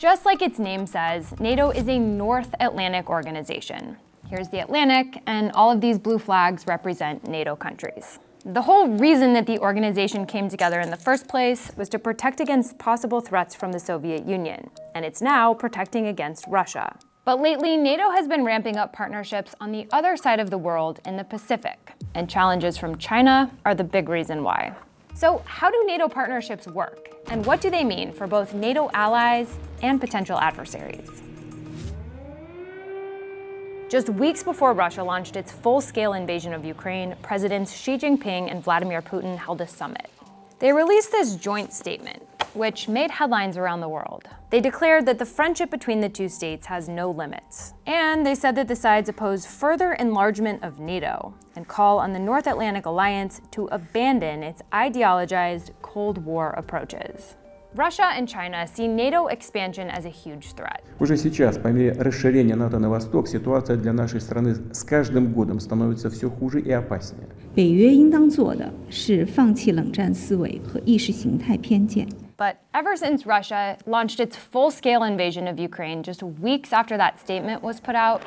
Just like its name says, NATO is a North Atlantic organization. Here's the Atlantic, and all of these blue flags represent NATO countries. The whole reason that the organization came together in the first place was to protect against possible threats from the Soviet Union, and it's now protecting against Russia. But lately, NATO has been ramping up partnerships on the other side of the world in the Pacific, and challenges from China are the big reason why. So how do NATO partnerships work, and what do they mean for both NATO allies and potential adversaries? Just weeks before Russia launched its full-scale invasion of Ukraine, Presidents Xi Jinping and Vladimir Putin held a summit. They released this joint statement, which made headlines around the world. They declared that the friendship between the two states has no limits. And they said that the sides oppose further enlargement of NATO and call on the North Atlantic Alliance to abandon its ideologized Cold War approaches. Russia and China see NATO expansion as a huge threat. Уже сейчас, по мере расширения НАТО на восток, ситуация для нашей страны с каждым годом становится все хуже и опаснее. 北约应当做的是放弃冷战思维和意识形态偏见。 But ever since Russia launched its full-scale invasion of Ukraine just weeks after that statement was put out,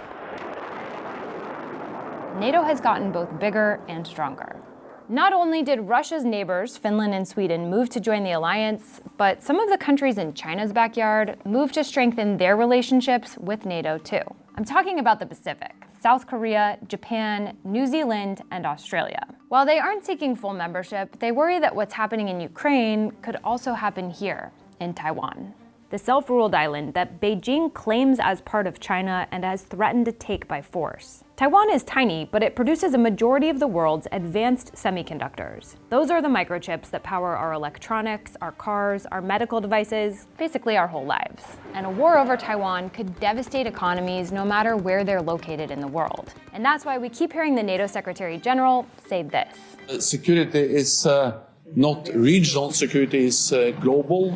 NATO has gotten both bigger and stronger. Not only did Russia's neighbors, Finland and Sweden, move to join the alliance, but some of the countries in China's backyard moved to strengthen their relationships with NATO too. I'm talking about the Pacific: South Korea, Japan, New Zealand, and Australia. While they aren't seeking full membership, they worry that what's happening in Ukraine could also happen here, in Taiwan, the self-ruled island that Beijing claims as part of China and has threatened to take by force. Taiwan is tiny, but it produces a majority of the world's advanced semiconductors. Those are the microchips that power our electronics, our cars, our medical devices, basically our whole lives. And a war over Taiwan could devastate economies no matter where they're located in the world. And that's why we keep hearing the NATO Secretary General say this. Security is not regional, security is global.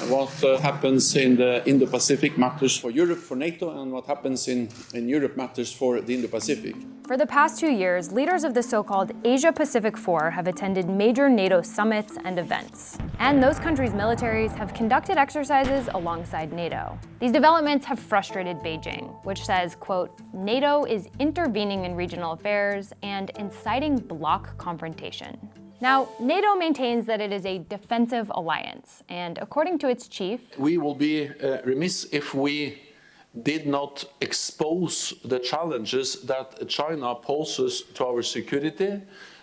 What happens in the Indo-Pacific matters for Europe, for NATO, and what happens in Europe matters for the Indo-Pacific. For the past 2 years, leaders of the so-called Asia-Pacific Four have attended major NATO summits and events. And those countries' militaries have conducted exercises alongside NATO. These developments have frustrated Beijing, which says, quote, NATO is intervening in regional affairs and inciting bloc confrontation. Now, NATO maintains that it is a defensive alliance, and according to its chief, we will be remiss if we did not expose the challenges that China poses to our security,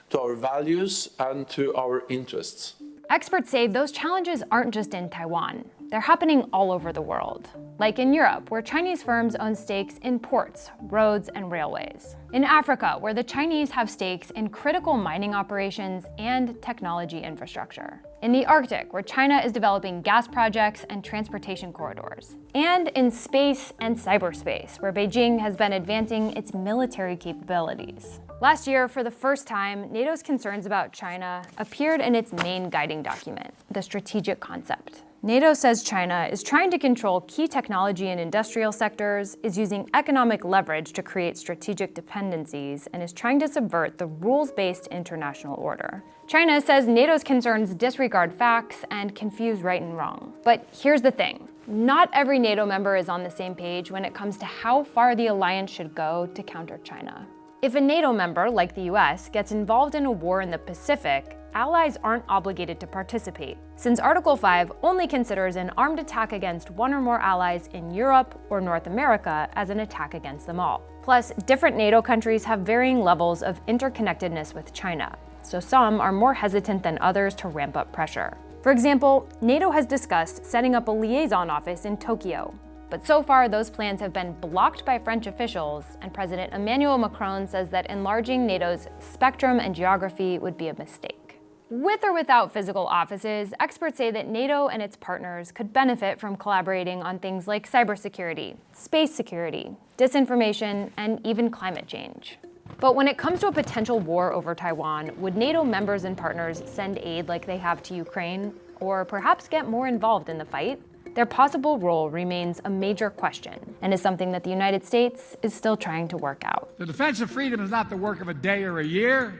to our values, and to our interests. Experts say those challenges aren't just in Taiwan. They're happening all over the world, like in Europe, where Chinese firms own stakes in ports, roads, and railways. In Africa, where the Chinese have stakes in critical mining operations and technology infrastructure. In the Arctic, where China is developing gas projects and transportation corridors. And in space and cyberspace, where Beijing has been advancing its military capabilities. Last year, for the first time, NATO's concerns about China appeared in its main guiding document, the Strategic Concept. NATO says China is trying to control key technology and industrial sectors, is using economic leverage to create strategic dependencies, and is trying to subvert the rules-based international order. China says NATO's concerns disregard facts and confuse right and wrong. But here's the thing. Not every NATO member is on the same page when it comes to how far the alliance should go to counter China. If a NATO member, like the US, gets involved in a war in the Pacific, allies aren't obligated to participate, since Article 5 only considers an armed attack against one or more allies in Europe or North America as an attack against them all. Plus, different NATO countries have varying levels of interconnectedness with China, so some are more hesitant than others to ramp up pressure. For example, NATO has discussed setting up a liaison office in Tokyo. But so far, those plans have been blocked by French officials, and President Emmanuel Macron says that enlarging NATO's spectrum and geography would be a mistake. With or without physical offices, experts say that NATO and its partners could benefit from collaborating on things like cybersecurity, space security, disinformation, and even climate change. But when it comes to a potential war over Taiwan, would NATO members and partners send aid like they have to Ukraine, or perhaps get more involved in the fight? Their possible role remains a major question and is something that the United States is still trying to work out. The defense of freedom is not the work of a day or a year.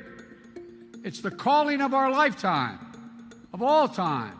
It's the calling of our lifetime, of all time.